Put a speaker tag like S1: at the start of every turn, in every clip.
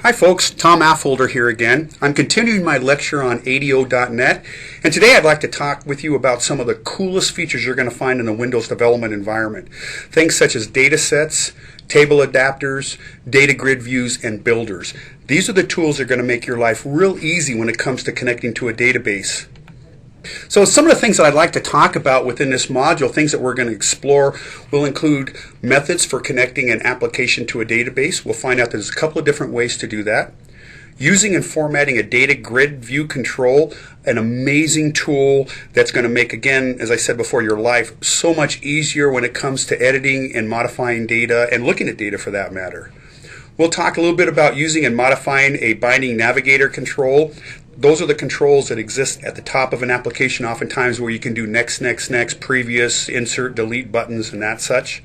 S1: Hi folks, Tom Affolter here again. I'm continuing my lecture on ADO.net, and today I'd like to talk with you about some of the coolest features you're going to find in the Windows development environment. Things such as datasets, tableAdapters, dataGridViews, and builders. These are the tools that are going to make your life real easy when it comes to connecting to a database. So some of the things that I'd like to talk about within this module, things that we're going to explore, will include methods for connecting an application to a database. We'll find out there's a couple of different ways to do that. Using and formatting a data grid view control, an amazing tool that's going to make, again, as I said before, your life so much easier when it comes to editing and modifying data and looking at data for that matter. We'll talk a little bit about using and modifying a binding navigator control. Those are the controls that exist at the top of an application oftentimes where you can do next, next, next, previous, insert, delete buttons and that such.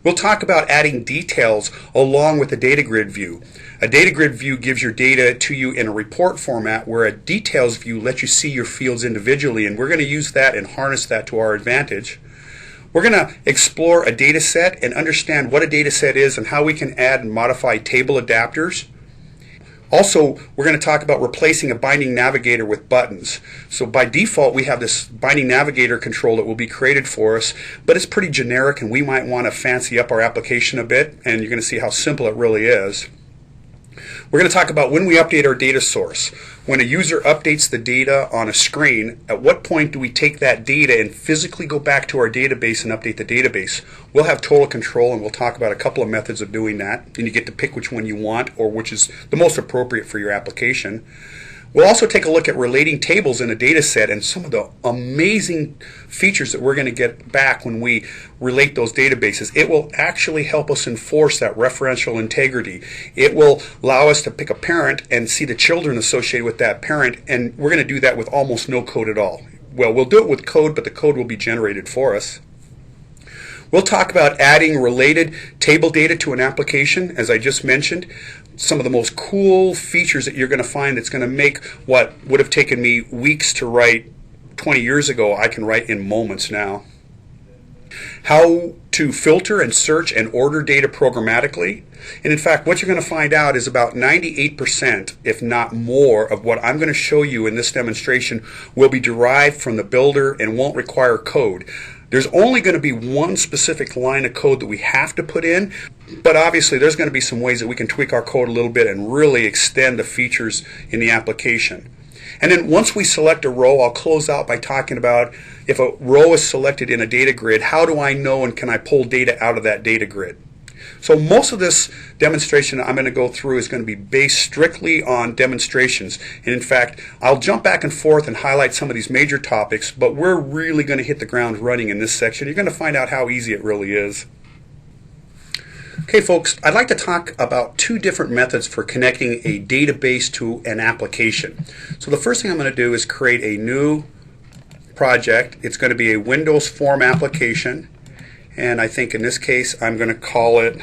S1: We'll talk about adding details along with the data grid view. A data grid view gives your data to you in a report format where a details view lets you see your fields individually, and we're going to use that and harness that to our advantage. We're going to explore a data set and understand what a data set is and how we can add and modify table adapters. Also, we're going to talk about replacing a binding navigator with buttons. So by default, we have this binding navigator control that will be created for us, but it's pretty generic and we might want to fancy up our application a bit, and you're going to see how simple it really is. We're going to talk about when we update our data source. When a user updates the data on a screen, at what point do we take that data and physically go back to our database and update the database? We'll have total control, and we'll talk about a couple of methods of doing that, and you get to pick which one you want or which is the most appropriate for your application. We'll also take a look at relating tables in a data set and some of the amazing features that we're going to get back when we relate those databases. It will actually help us enforce that referential integrity. It will allow us to pick a parent and see the children associated with that parent, and we're going to do that with almost no code at all. Well, we'll do it with code, but the code will be generated for us. We'll talk about adding related table data to an application, as I just mentioned. Some of the most cool features that you're going to find that's going to make what would have taken me weeks to write 20 years ago, I can write in moments now. How to filter and search and order data programmatically. And in fact, what you're going to find out is about 98%, if not more, of what I'm going to show you in this demonstration will be derived from the builder and won't require code. There's only going to be one specific line of code that we have to put in, but obviously there's going to be some ways that we can tweak our code a little bit and really extend the features in the application. And then once we select a row, I'll close out by talking about if a row is selected in a data grid, how do I know and can I pull data out of that data grid? So most of this demonstration I'm going to go through is going to be based strictly on demonstrations. And in fact, I'll jump back and forth and highlight some of these major topics, but we're really going to hit the ground running in this section. You're going to find out how easy it really is. Okay folks, I'd like to talk about two different methods for connecting a database to an application. So the first thing I'm going to do is create a new project. It's going to be a Windows form application. And I think in this case I'm going to call it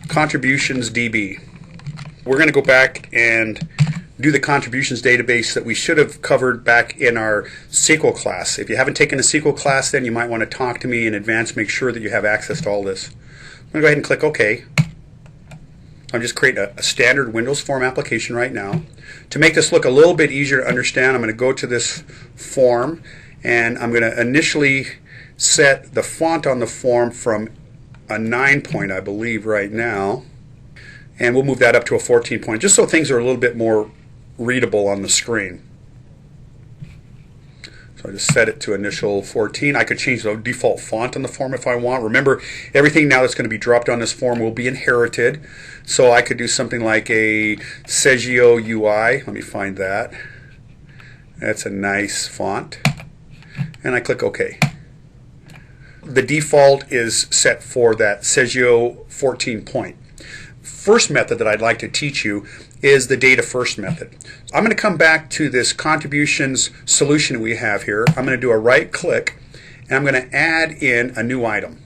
S1: Contributions DB. We're going to go back and do the contributions database that we should have covered back in our SQL class. If you haven't taken a SQL class, then you might want to talk to me in advance, make sure that you have access to all this. I'm going to go ahead and click OK. I'm just creating a standard Windows form application right now. To make this look a little bit easier to understand, I'm going to go to this form and I'm going to initially set the font on the form from a 9 point, I believe, right now. And we'll move that up to a 14 point, just so things are a little bit more readable on the screen. So I just set it to initial 14. I could change the default font on the form if I want. Remember, everything now that's going to be dropped on this form will be inherited. So I could do something like a Segio UI. Let me find that. That's a nice font. And I click OK. The default is set for that Segio 14 point. First method that I'd like to teach you is the data first method. I'm going to come back to this contributions solution we have here. I'm going to do a right click and I'm going to add in a new item.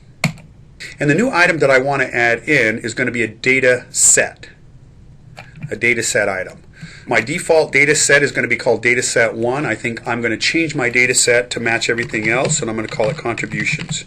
S1: And the new item that I want to add in is going to be a data set item. My default data set is going to be called dataset 1. I think I'm going to change my data set to match everything else, and I'm going to call it contributions.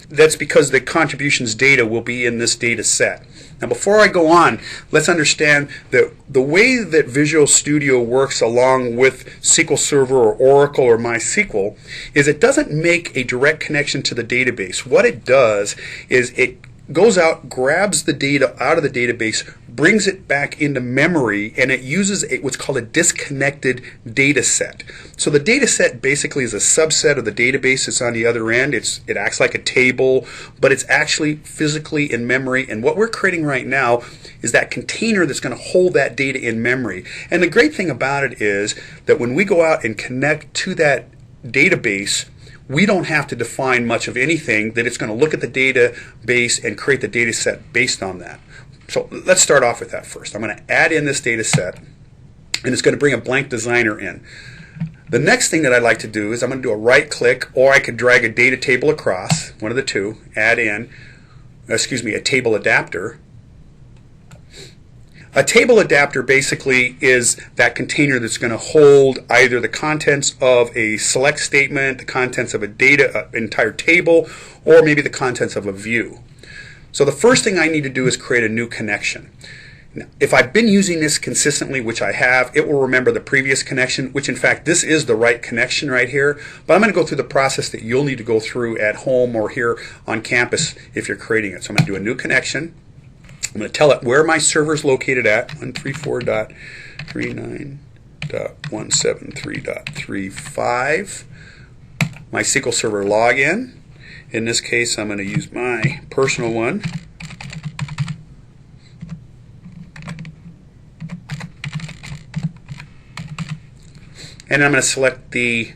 S1: That's because the contributions data will be in this data set. Now before I go on, let's understand that the way that Visual Studio works along with SQL Server or Oracle or MySQL is it doesn't make a direct connection to the database. What it does is it goes out, grabs the data out of the database, brings it back into memory, and it uses what's called a disconnected data set. So the data set basically is a subset of the database that's on the other end. It acts like a table, but it's actually physically in memory. And what we're creating right now is that container that's going to hold that data in memory. And the great thing about it is that when we go out and connect to that database, we don't have to define much of anything, that it's going to look at the database and create the data set based on that. So let's start off with that first. I'm going to add in this data set, and it's going to bring a blank designer in. The next thing that I'd like to do is I'm going to do a right click, or I could drag a data table across, one of the two, add in, a table adapter. A table adapter basically is that container that's going to hold either the contents of a select statement, the contents of an entire table, or maybe the contents of a view. So the first thing I need to do is create a new connection. Now, if I've been using this consistently, which I have, it will remember the previous connection, which in fact this is the right connection right here. But I'm going to go through the process that you'll need to go through at home or here on campus if you're creating it. So I'm going to do a new connection. I'm going to tell it where my server is located at, 134.39.173.35. My SQL Server login. In this case, I'm going to use my personal one. And I'm going to select the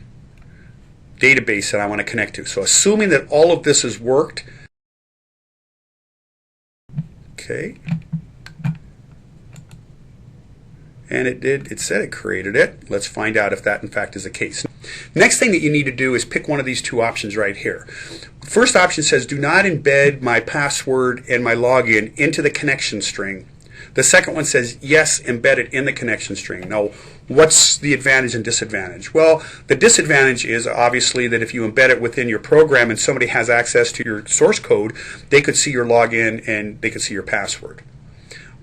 S1: database that I want to connect to. So assuming that all of this has worked, okay, and it did, it said it created it. Let's find out if that in fact is the case. Next thing that you need to do is pick one of these two options right here. First option says do not embed my password and my login into the connection string. The second one says yes, embed it in the connection string. Now, what's the advantage and disadvantage? Well, the disadvantage is obviously that if you embed it within your program and somebody has access to your source code, they could see your login and they could see your password.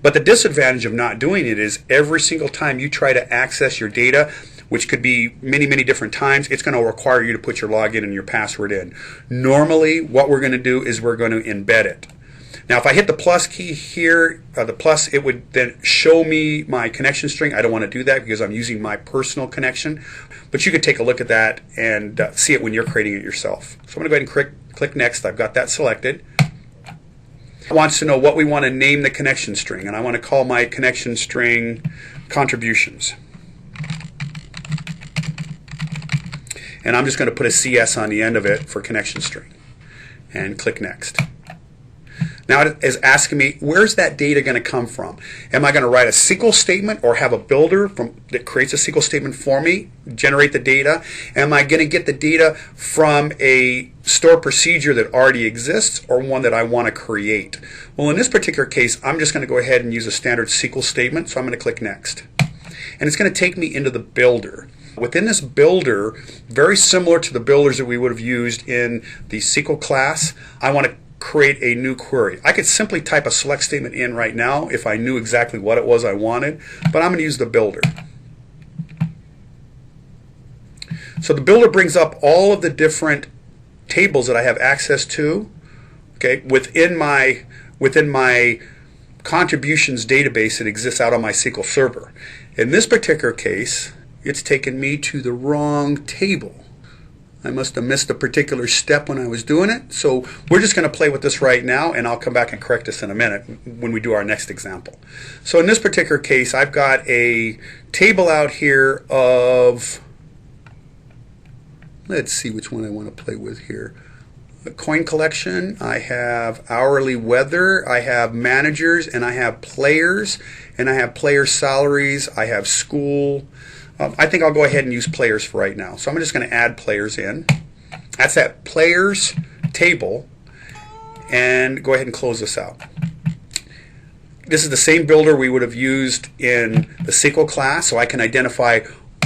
S1: But the disadvantage of not doing it is every single time you try to access your data, which could be many, many different times, it's going to require you to put your login and your password in. Normally, what we're going to do is we're going to embed it. Now, if I hit the plus key here, the plus, it would then show me my connection string. I don't want to do that because I'm using my personal connection. But you could take a look at that and see it when you're creating it yourself. So I'm going to go ahead and click Next. I've got that selected. It wants to know what we want to name the connection string. And I want to call my connection string Contributions. And I'm just going to put a CS on the end of it for connection string. And click Next. Now it is asking me, where's that data going to come from? Am I going to write a SQL statement or have a builder that creates a SQL statement for me, generate the data? Am I going to get the data from a stored procedure that already exists or one that I want to create? Well, in this particular case, I'm just going to go ahead and use a standard SQL statement, so I'm going to click Next. And it's going to take me into the builder. Within this builder, very similar to the builders that we would have used in the SQL class, I want to create a new query. I could simply type a select statement in right now if I knew exactly what it was I wanted, but I'm going to use the builder. So the builder brings up all of the different tables that I have access to, okay, within my contributions database that exists out on my SQL Server. In this particular case, it's taken me to the wrong table. I must have missed a particular step when I was doing it. So we're just going to play with this right now, and I'll come back and correct this in a minute when we do our next example. So in this particular case, I've got a table out here of, let's see which one I want to play with here. A coin collection, I have hourly weather, I have managers, and I have players, and I have player salaries, I have school. I think I'll go ahead and use players for right now. So I'm just going to add players in. That's that players table. And go ahead and close this out. This is the same builder we would have used in the SQL class, so I can identify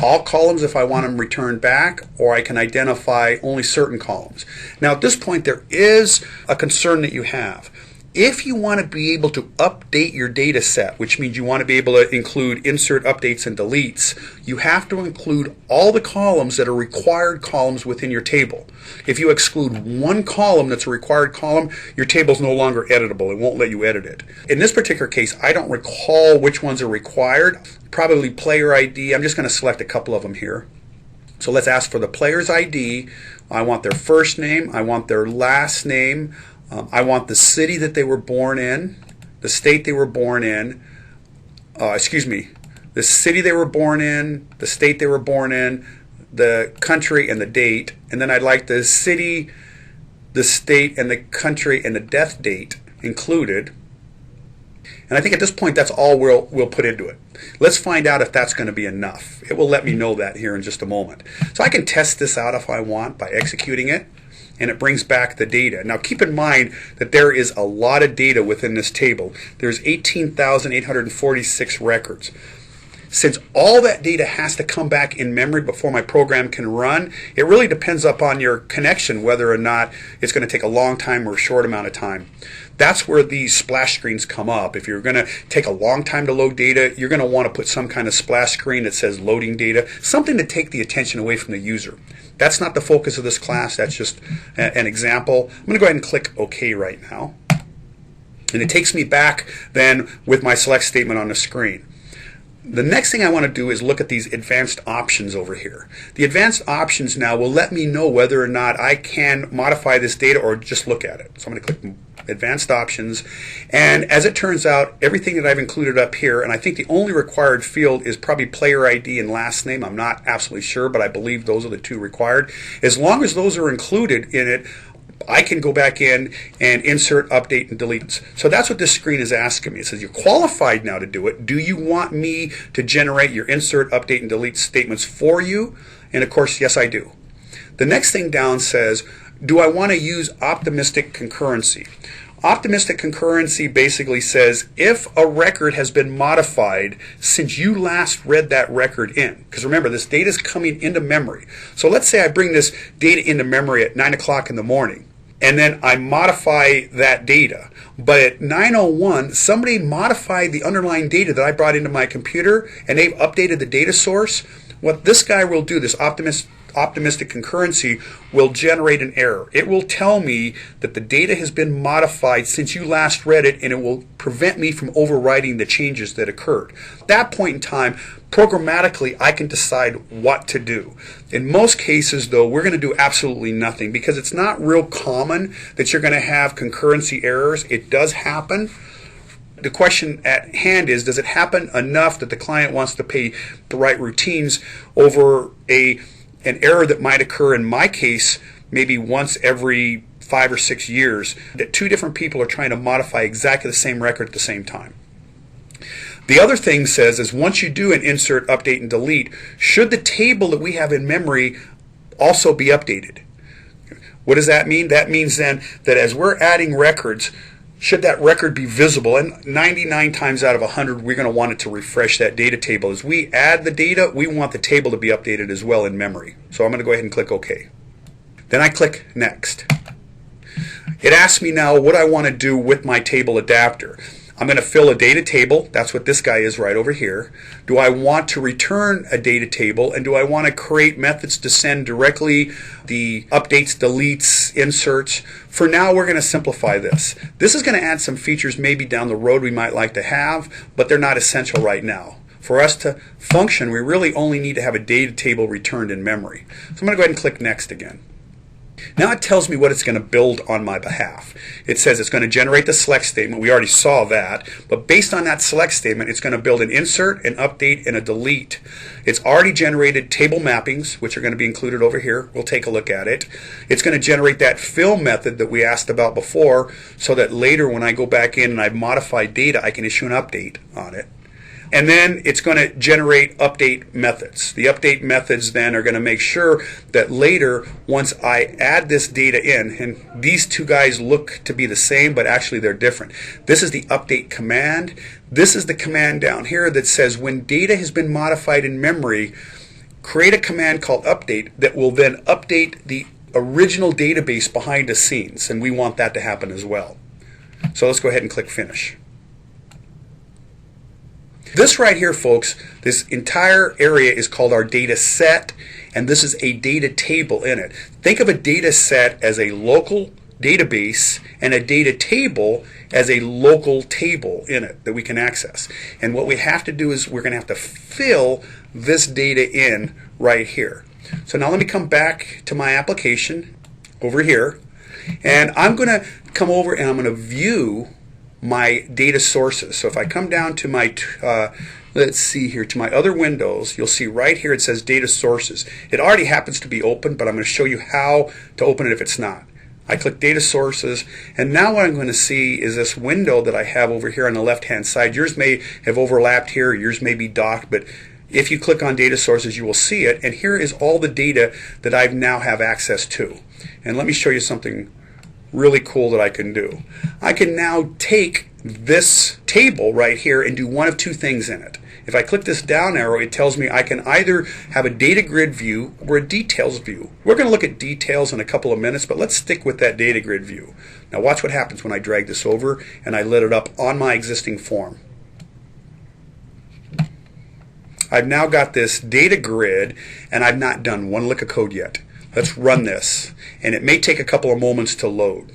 S1: all columns if I want them returned back, or I can identify only certain columns. Now at this point there is a concern that you have. If you want to be able to update your data set, which means you want to be able to include insert, updates, and deletes, you have to include all the columns that are required columns within your table. If you exclude one column that's a required column, your table is no longer editable. It won't let you edit it. In this particular case, I don't recall which ones are required. Probably player ID. I'm just going to select a couple of them here. So let's ask for the player's ID. I want their first name. I want their last name. I want the city that they were born in, the state they were born in, the city they were born in, the state they were born in, the country, and the date. And then I'd like the city, the state, and the country, and the death date included. And I think at this point that's all we'll put into it. Let's find out if that's going to be enough. It will let me know that here in just a moment. So I can test this out if I want by executing it. And it brings back the data. Now keep in mind that there is a lot of data within this table. There's 18,846 records. Since all that data has to come back in memory before my program can run, it really depends upon your connection whether or not it's going to take a long time or a short amount of time. That's where these splash screens come up. If you're going to take a long time to load data, you're going to want to put some kind of splash screen that says loading data, something to take the attention away from the user. That's not the focus of this class. That's just an example. I'm going to go ahead and click OK right now. And it takes me back then with my select statement on the screen. The next thing I want to do is look at these advanced options over here. The advanced options now will let me know whether or not I can modify this data or just look at it. So I'm going to click advanced options, and as it turns out, everything that I've included up here, and I think the only required field is probably player ID and last name. I'm not absolutely sure, but I believe those are the two required. As long as those are included in it, I can go back in and insert, update, and delete. So that's what this screen is asking me. It says you're qualified now to do it. Do you want me to generate your insert, update, and delete statements for you? And of course, yes, I do. The next thing down says, do I want to use optimistic concurrency? Optimistic concurrency basically says if a record has been modified since you last read that record in. Because remember, this data is coming into memory. So let's say I bring this data into memory at 9 o'clock in the morning, and then I modify that data. But at 9:01, somebody modified the underlying data that I brought into my computer, and they've updated the data source. What this guy will do, this optimistic concurrency, will generate an error. It will tell me that the data has been modified since you last read it, and it will prevent me from overriding the changes that occurred. At that point in time, programmatically, I can decide what to do. In most cases, though, we're going to do absolutely nothing because it's not real common that you're going to have concurrency errors. It does happen. The question at hand is, does it happen enough that the client wants to pay the right routines over an error that might occur in my case maybe once every 5 or 6 years, that two different people are trying to modify exactly the same record at the same time? The other thing says is once you do an insert, update, and delete, should the table that we have in memory also be updated? What does that mean? That means then that as we're adding records, should that record be visible? And 99 times out of 100, we're going to want it to refresh that data table. As we add the data, we want the table to be updated as well in memory. So I'm going to go ahead and click OK. Then I click Next. It asks me now what I want to do with my table adapter. I'm going to fill a data table. That's what this guy is right over here. Do I want to return a data table, and do I want to create methods to send directly the updates, deletes, inserts? For now, we're going to simplify this. This is going to add some features maybe down the road we might like to have, but they're not essential right now. For us to function, we really only need to have a data table returned in memory. So I'm going to go ahead and click Next again. Now it tells me what it's going to build on my behalf. It says it's going to generate the select statement. We already saw that. But based on that select statement, it's going to build an insert, an update, and a delete. It's already generated table mappings, which are going to be included over here. We'll take a look at it. It's going to generate that fill method that we asked about before, so that later when I go back in and I've modified data, I can issue an update on it. And then it's going to generate update methods. The update methods then are going to make sure that later, once I add this data in, and these two guys look to be the same, but actually they're different. This is the update command. This is the command down here that says when data has been modified in memory, create a command called update that will then update the original database behind the scenes, and we want that to happen as well. So let's go ahead and click Finish. This right here, folks, this entire area is called our data set, and this is a data table in it. Think of a data set as a local database and a data table as a local table in it that we can access. And what we have to do is we're going to have to fill this data in right here. So now let me come back to my application over here, and I'm going to come over and I'm going to view my data sources. So if I come down to my let's see here, to my other windows, you'll see right here it says data sources. It already happens to be open, but I'm going to show you how to open it if it's not. I click data sources, and now what I'm going to see is this window that I have over here on the left hand side. Yours may have overlapped here, yours may be docked, but if you click on data sources you will see it, and here is all the data that I now have access to. And let me show you something really cool that I can do. I can now take this table right here and do one of two things in it. If I click this down arrow, it tells me I can either have a data grid view or a details view. We're going to look at details in a couple of minutes, but let's stick with that data grid view. Now watch what happens when I drag this over and I let it up on my existing form. I've now got this data grid, and I've not done one lick of code yet. Let's run this, and it may take a couple of moments to load.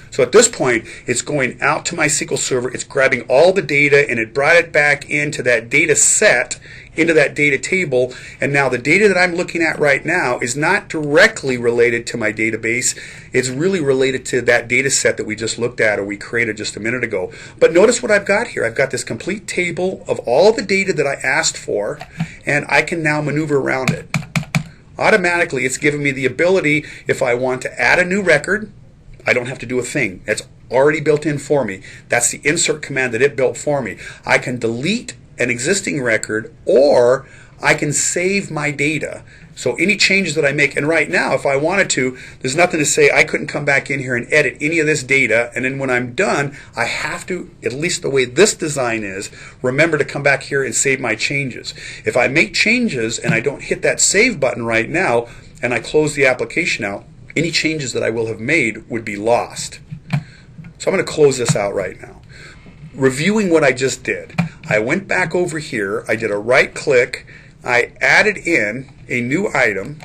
S1: So at this point, it's going out to my SQL Server, it's grabbing all the data, and it brought it back into that data set, into that data table, and now the data that I'm looking at right now is not directly related to my database. It's really related to that data set that we just looked at or we created just a minute ago. But notice what I've got here. I've got this complete table of all the data that I asked for, and I can now maneuver around it. Automatically, it's giving me the ability, if I want to add a new record, I don't have to do a thing. That's already built in for me. That's the insert command that it built for me. I can delete an existing record, or I can save my data. So any changes that I make, and right now if I wanted to, there's nothing to say I couldn't come back in here and edit any of this data, and then when I'm done I have to, at least the way this design is, remember to come back here and save my changes. If I make changes and I don't hit that save button right now and I close the application out, any changes that I will have made would be lost. So I'm going to close this out right now. Reviewing what I just did, I went back over here, I did a right click, I added in a new item.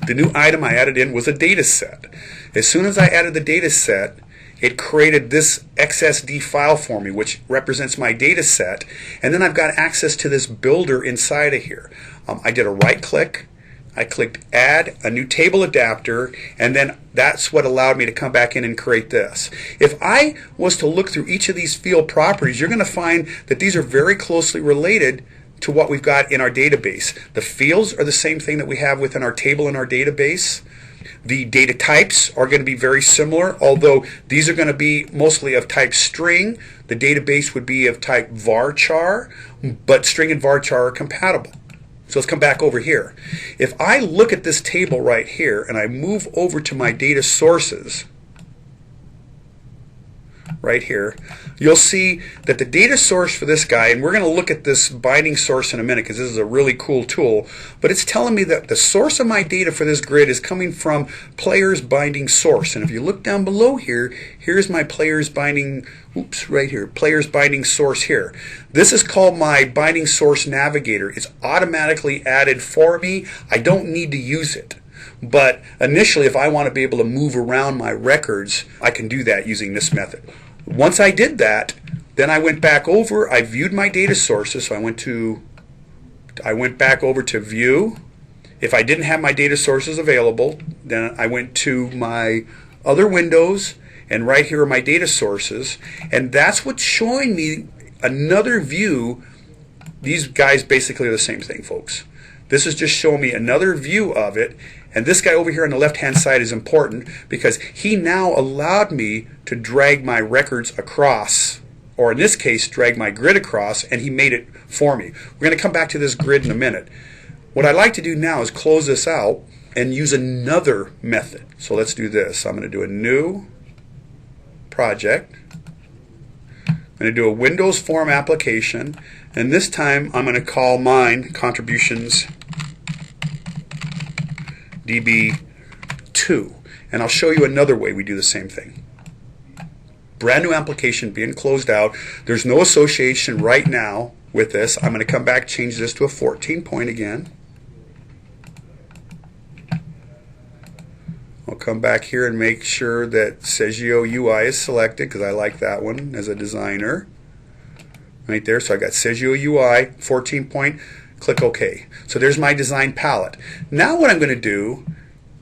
S1: The new item I added in was a data set. As soon as I added the data set, it created this XSD file for me, which represents my data set, and then I've got access to this builder inside of here. I did a right click, I clicked add a new table adapter, and then that's what allowed me to come back in and create this. If I was to look through each of these field properties, you're going to find that these are very closely related to what we've got in our database. The fields are the same thing that we have within our table in our database. The data types are going to be very similar, although these are going to be mostly of type string. The database would be of type varchar, but string and varchar are compatible. So let's come back over here. If I look at this table right here and I move over to my data sources right here, you'll see that the data source for this guy, and we're going to look at this binding source in a minute because this is a really cool tool, but it's telling me that the source of my data for this grid is coming from players binding source. And if you look down below here, here's my players binding, right here, players binding source here. This is called my binding source navigator. It's automatically added for me. I don't need to use it. But initially, if I want to be able to move around my records, I can do that using this method. Once I did that, then I went back over, I viewed my data sources, so I went back over to view. If I didn't have my data sources available, then I went to my other windows, and right here are my data sources, and that's what's showing me another view. These guys basically are the same thing, folks. This is just showing me another view of it. And this guy over here on the left hand side is important because he now allowed me to drag my records across, or in this case drag my grid across, and he made it for me. We're going to come back to this grid in a minute. What I'd like to do now is close this out and use another method. So let's do this. I'm going to do a new project. I'm going to do a Windows form application, And this time I'm going to call mine contributions DB2. And I'll show you another way we do the same thing. Brand new application being closed out. There's no association right now with this. I'm going to come back, change this to a 14 point again. I'll come back here and make sure that Segio UI is selected because I like that one as a designer. Right there, so I got Segio UI, 14 point, click OK. So there's my design palette. Now what I'm going to do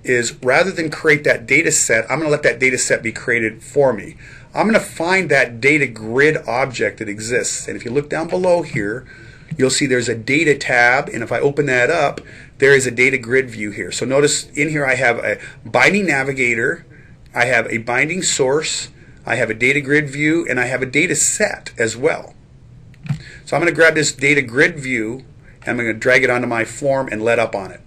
S1: is, rather than create that data set, I'm going to let that data set be created for me. I'm going to find that data grid object that exists. And if you look down below here, you'll see there's a data tab, and if I open that up, there is a data grid view here. So notice in here I have a binding navigator, I have a binding source, I have a data grid view, and I have a data set as well. So I'm going to grab this data grid view and I'm going to drag it onto my form and let up on it.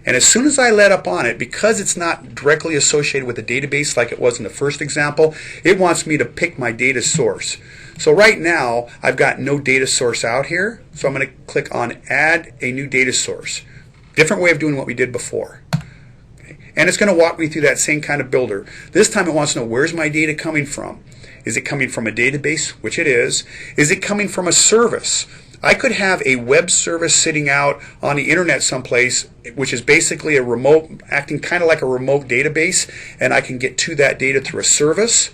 S1: And as soon as I let up on it, because it's not directly associated with the database like it was in the first example, it wants me to pick my data source. So right now I've got no data source out here, so I'm going to click on Add a New Data Source. Different way of doing what we did before. Okay. And it's going to walk me through that same kind of builder. This time it wants to know, where's my data coming from? Is it coming from a database, which it is? Is it coming from a service? I could have a web service sitting out on the internet someplace, which is basically a remote, acting kind of like a remote database, and I can get to that data through a service.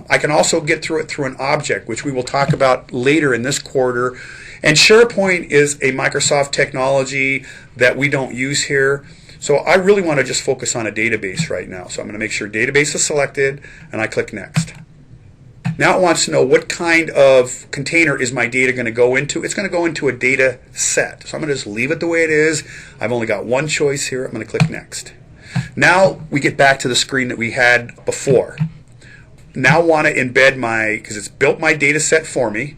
S1: I can also get through it through an object, which we will talk about later in this quarter. And SharePoint is a Microsoft technology that we don't use here. So I really want to just focus on a database right now. So I'm going to make sure database is selected, and I click Next. Now it wants to know what kind of container is my data going to go into. It's going to go into a data set. So I'm going to just leave it the way it is. I've only got one choice here. I'm going to click Next. Now we get back to the screen that we had before. Now want to embed my, because it's built my data set for me,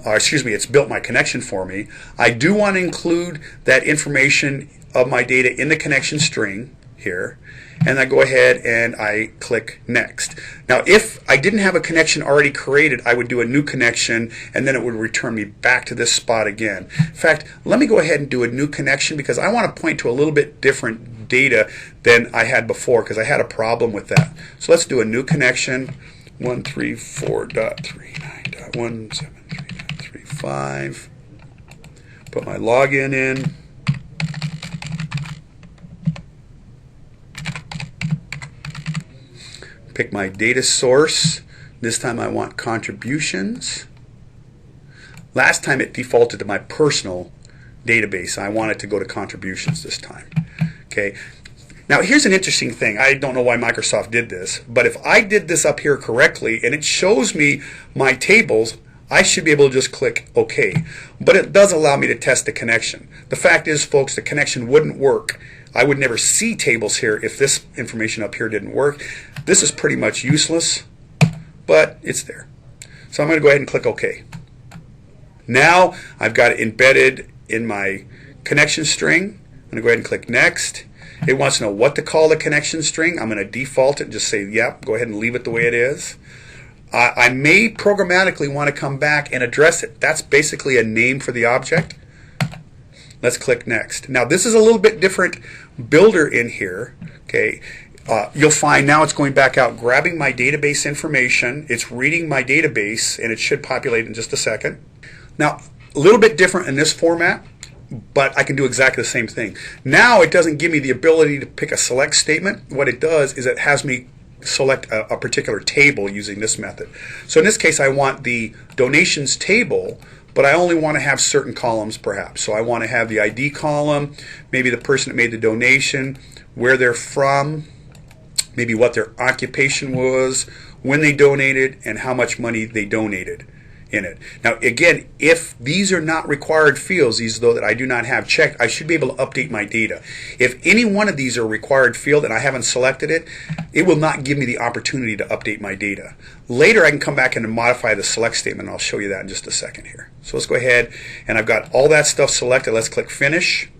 S1: it's built my connection for me. I do want to include that information of my data in the connection string here. And I go ahead and I click Next. Now if I didn't have a connection already created, I would do a new connection and then it would return me back to this spot again. In fact, let me go ahead and do a new connection because I want to point to a little bit different data than I had before because I had a problem with that. So let's do a new connection, 134.39.173.35. Put my login in. Pick my data source. This time I want contributions. Last time it defaulted to my personal database. I want it to go to contributions this time. Okay. Now here's an interesting thing. I don't know why Microsoft did this, but if I did this up here correctly and it shows me my tables, I should be able to just click OK. But it does allow me to test the connection. The fact is, folks, the connection wouldn't work. I would never see tables here if this information up here didn't work. This is pretty much useless, but it's there. So I'm going to go ahead and click OK. Now I've got it embedded in my connection string. I'm going to go ahead and click Next. It wants to know what to call the connection string. I'm going to default it and just say, yep, go ahead and leave it the way it is. I may programmatically want to come back and address it. That's basically a name for the object. Let's click Next. Now this is a little bit different builder in here. Okay, you'll find now it's going back out, grabbing my database information. It's reading my database, and it should populate in just a second. Now a little bit different in this format, but I can do exactly the same thing. Now it doesn't give me the ability to pick a select statement. What it does is it has me select a particular table using this method. So in this case I want the donations table, but I only want to have certain columns perhaps. So I want to have the ID column, maybe the person that made the donation, where they're from, maybe what their occupation was, when they donated, and how much money they donated in it. Now again, if these are not required fields, these though that I do not have checked, I should be able to update my data. If any one of these are a required field and I haven't selected it, it will not give me the opportunity to update my data. Later I can come back and modify the select statement, and I'll show you that in just a second here. So let's go ahead, and I've got all that stuff selected. Let's click Finish.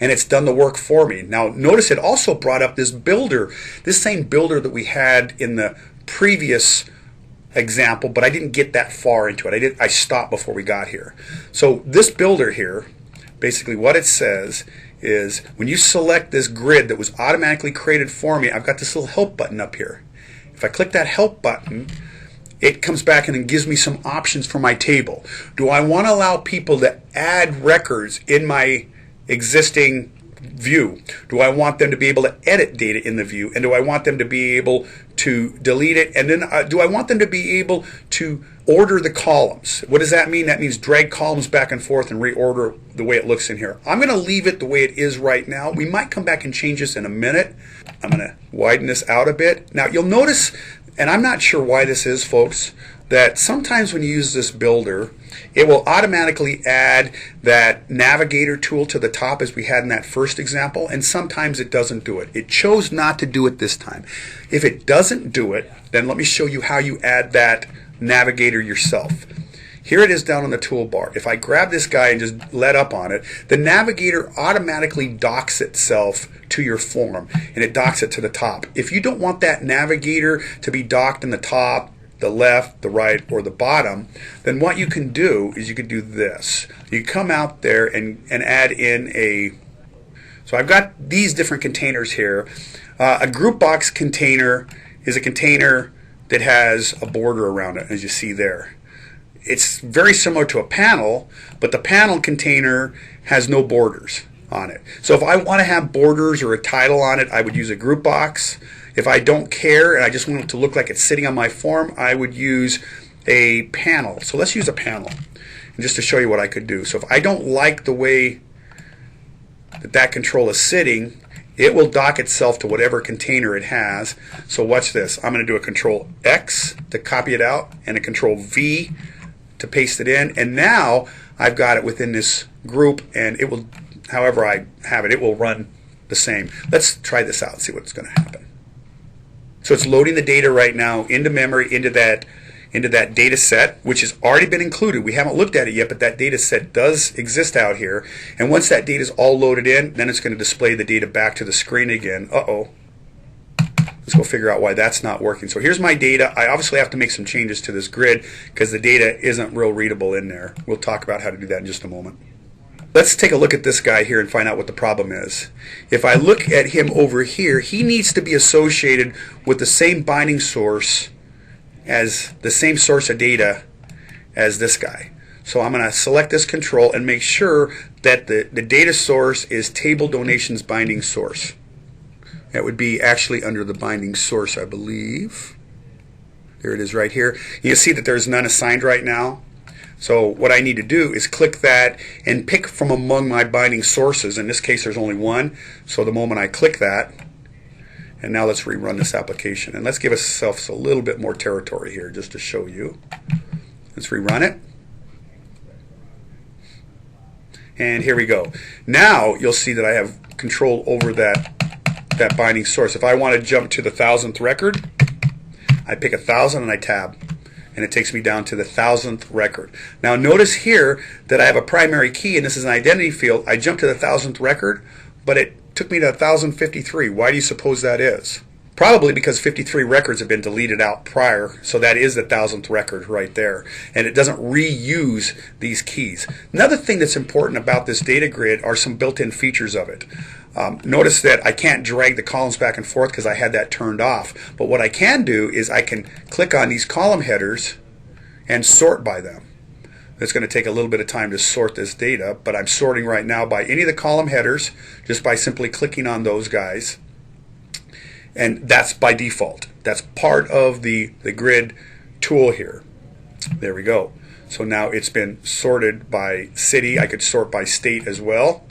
S1: And it's done the work for me. Now notice it also brought up this builder, this same builder that we had in the previous example, but I didn't get that far into it. I stopped before we got here. So this builder here, basically what it says is when you select this grid that was automatically created for me, I've got this little help button up here. If I click that help button, it comes back and it gives me some options for my table. Do I want to allow people to add records in my existing view? Do I want them to be able to edit data in the view? And do I want them to be able to delete it? And then do I want them to be able to order the columns? What does that mean? That means drag columns back and forth and reorder the way it looks in here. I'm going to leave it the way it is right now. We might come back and change this in a minute. I'm going to widen this out a bit. Now you'll notice, and I'm not sure why this is, folks, that sometimes when you use this builder, it will automatically add that Navigator tool to the top as we had in that first example, and sometimes it doesn't do it. It chose not to do it this time. If it doesn't do it, then let me show you how you add that Navigator yourself. Here it is down on the toolbar. If I grab this guy and just let up on it, the Navigator automatically docks itself to your form, and it docks it to the top. If you don't want that Navigator to be docked in the top, the left, the right, or the bottom, then what you can do is you can do this. You come out there and add in a, so I've got these different containers here. A group box container is a container that has a border around it, as you see there. It's very similar to a panel, but the panel container has no borders on it. So if I want to have borders or a title on it, I would use a group box. If I don't care and I just want it to look like it's sitting on my form, I would use a panel. So let's use a panel, and just to show you what I could do. So if I don't like the way that control is sitting, it will dock itself to whatever container it has. So watch this. I'm going to do a Control X to copy it out and a Control V to paste it in. And now I've got it within this group, and it will, however I have it, it will run the same. Let's try this out and see what's going to happen. So it's loading the data right now into memory, into that data set, which has already been included. We haven't looked at it yet, but that data set does exist out here. And once that data is all loaded in, then it's going to display the data back to the screen again. Uh-oh. Let's go figure out why that's not working. So here's my data. I obviously have to make some changes to this grid because the data isn't real readable in there. We'll talk about how to do that in just a moment. Let's take a look at this guy here and find out what the problem is. If I look at him over here, he needs to be associated with the same binding source as the same source of data as this guy. So I'm going to select this control and make sure that the data source is table donations binding source. That would be actually under the binding source, I believe. There it is right here. You can see that there's none assigned right now. So what I need to do is click that and pick from among my binding sources. In this case, there's only one. So the moment I click that, and now let's rerun this application. And let's give ourselves a little bit more territory here just to show you. Let's rerun it. And here we go. Now you'll see that I have control over that binding source. If I want to jump to the 1000th record, I pick 1000 and I tab. And it takes me down to the 1000th record. Now notice here that I have a primary key, and this is an identity field. I jumped to the 1000th record, but it took me to 1053. Why do you suppose that is? Probably because 53 records have been deleted out prior, so that is the 1000th record right there. And it doesn't reuse these keys. Another thing that's important about this data grid are some built-in features of it. Notice that I can't drag the columns back and forth because I had that turned off. But what I can do is I can click on these column headers and sort by them. It's going to take a little bit of time to sort this data, but I'm sorting right now by any of the column headers just by simply clicking on those guys. And that's by default. That's part of the grid tool here. There we go. So now it's been sorted by city. I could sort by state as well.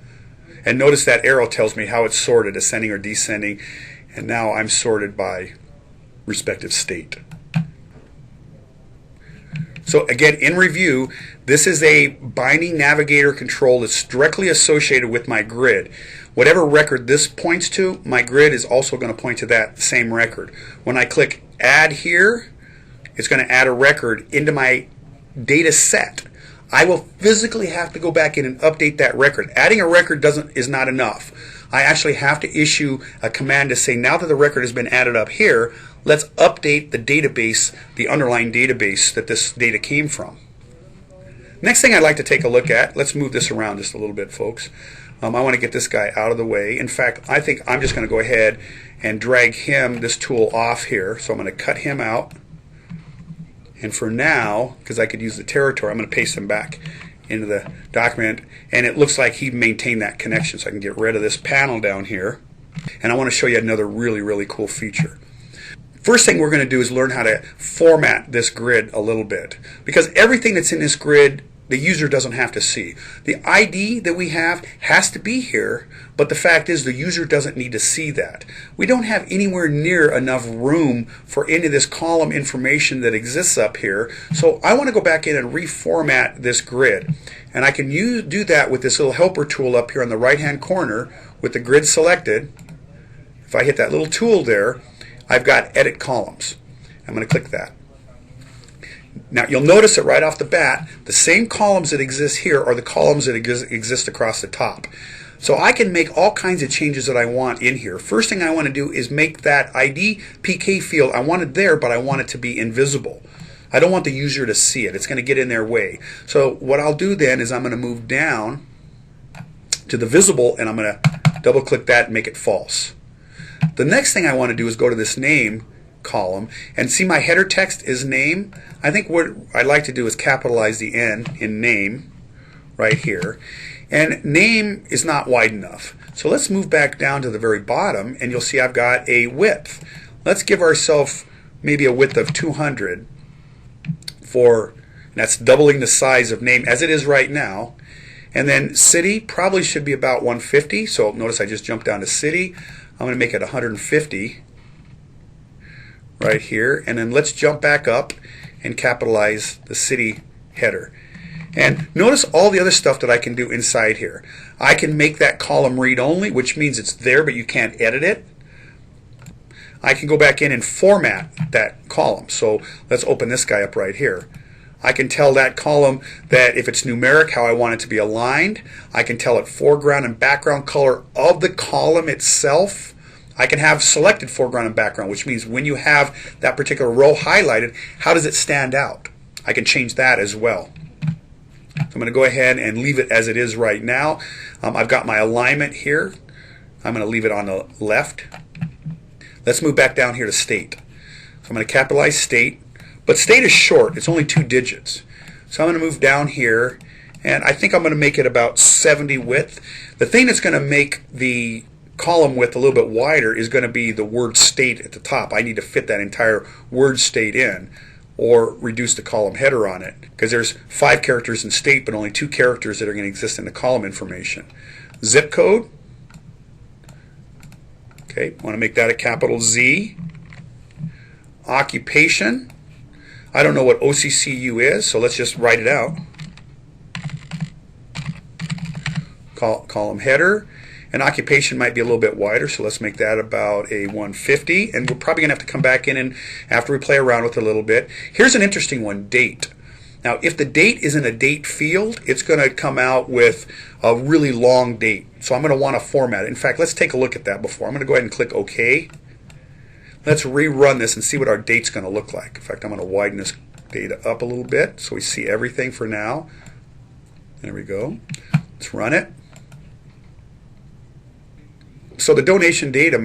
S1: And notice that arrow tells me how it's sorted, ascending or descending. And now I'm sorted by respective state. So again, in review, this is a binding navigator control that's directly associated with my grid. Whatever record this points to, my grid is also going to point to that same record. When I click add here, it's going to add a record into my data set. I will physically have to go back in and update that record. Adding a record is not enough. I actually have to issue a command to say, now that the record has been added up here, let's update the database, the underlying database that this data came from. Next thing I'd like to take a look at, let's move this around just a little bit, folks. I want to get this guy out of the way. In fact, I think I'm just going to go ahead and drag this tool off here. So I'm going to cut him out. And for now, because I could use the territory, I'm going to paste him back into the document. And it looks like he maintained that connection. So I can get rid of this panel down here. And I want to show you another really, really cool feature. First thing we're going to do is learn how to format this grid a little bit. Because everything that's in this grid, the user doesn't have to see. The ID that we have has to be here, but the fact is the user doesn't need to see that. We don't have anywhere near enough room for any of this column information that exists up here, so I want to go back in and reformat this grid. And I can do that with this little helper tool up here on the right hand corner with the grid selected. If I hit that little tool there, I've got edit columns. I'm going to click that. Now you'll notice that right off the bat, the same columns that exist here are the columns that exist across the top. So I can make all kinds of changes that I want in here. First thing I want to do is make that ID PK field, I want it there, but I want it to be invisible. I don't want the user to see it. It's going to get in their way. So what I'll do then is I'm going to move down to the visible, and I'm going to double click that and make it false. The next thing I want to do is go to this name column and see my header text is name. I think what I'd like to do is capitalize the N in name right here, and name is not wide enough, so let's move back down to the very bottom and you'll see I've got a width. Let's give ourselves maybe a width of 200 that's doubling the size of name as it is right now. And then city probably should be about 150, so notice I just jumped down to city. I'm going to make it 150 right here, and then let's jump back up and capitalize the city header. And notice all the other stuff that I can do inside here. I can make that column read only, which means it's there but you can't edit it. I can go back in and format that column. So let's open this guy up right here. I can tell that column that if it's numeric, how I want it to be aligned. I can tell it foreground and background color of the column itself. I can have selected foreground and background, which means when you have that particular row highlighted, how does it stand out? I can change that as well. So I'm going to go ahead and leave it as it is right now. I've got my alignment here. I'm going to leave it on the left. Let's move back down here to state. So I'm going to capitalize state, but state is short. It's only 2 digits. So I'm going to move down here, and I think I'm going to make it about 70 width. The thing that's going to make the column width a little bit wider is going to be the word state at the top. I need to fit that entire word state in, or reduce the column header on it, because there's 5 characters in state but only 2 characters that are going to exist in the column information. Zip code, okay, I want to make that a capital Z. Occupation, I don't know what OCCU is, so let's just write it out. Column header. And occupation might be a little bit wider, so let's make that about a 150. And we're probably going to have to come back in and after we play around with it a little bit. Here's an interesting one, date. Now, if the date is in a date field, it's going to come out with a really long date. So I'm going to want to format it. In fact, let's take a look at that before. I'm going to go ahead and click OK. Let's rerun this and see what our date's going to look like. In fact, I'm going to widen this data up a little bit so we see everything for now. There we go. Let's run it. So the donation data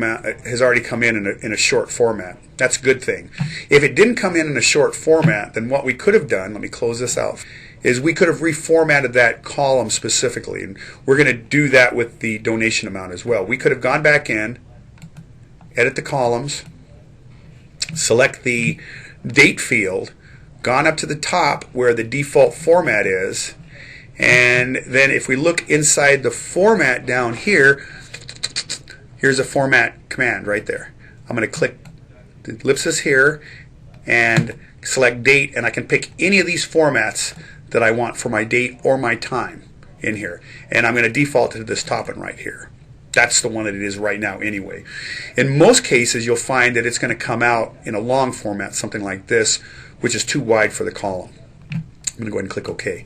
S1: has already come in a short format. That's a good thing. If it didn't come in a short format, then what we could have done, let me close this out, is we could have reformatted that column specifically. And we're going to do that with the donation amount as well. We could have gone back in, edit the columns, select the date field, gone up to the top where the default format is, and then if we look inside the format down here, here's a format command right there. I'm going to click the ellipsis here and select date, and I can pick any of these formats that I want for my date or my time in here. And I'm going to default to this top one right here. That's the one that it is right now anyway. In most cases, you'll find that it's going to come out in a long format, something like this, which is too wide for the column. I'm going to go ahead and click OK.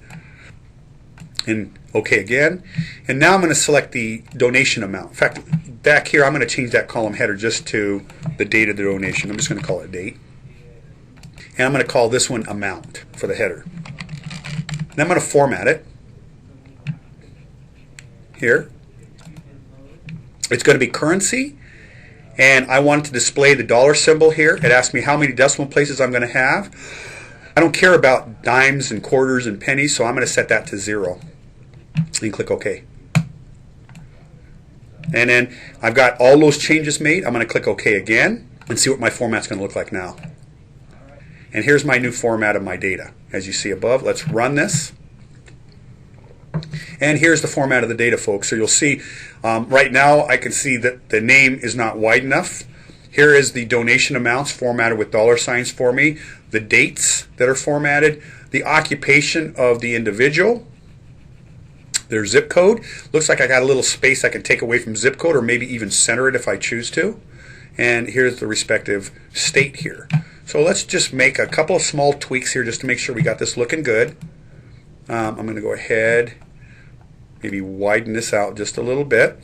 S1: and OK again. And now I'm going to select the donation amount. In fact, back here I'm going to change that column header just to the date of the donation. I'm just going to call it date. And I'm going to call this one amount for the header. And I'm going to format it here. It's going to be currency, and I want it to display the dollar symbol here. It asks me how many decimal places I'm going to have. I don't care about dimes and quarters and pennies, so I'm going to set that to 0. And click OK. And then I've got all those changes made. I'm going to click OK again and see what my format's going to look like now. And here's my new format of my data. As you see above, let's run this. And here's the format of the data, folks. So you'll see right now I can see that the name is not wide enough. Here is the donation amounts formatted with dollar signs for me, the dates that are formatted, the occupation of the individual, their zip code. Looks like I got a little space I can take away from zip code or maybe even center it if I choose to. And here's the respective state here. So let's just make a couple of small tweaks here just to make sure we got this looking good. I'm going to go ahead, maybe widen this out just a little bit.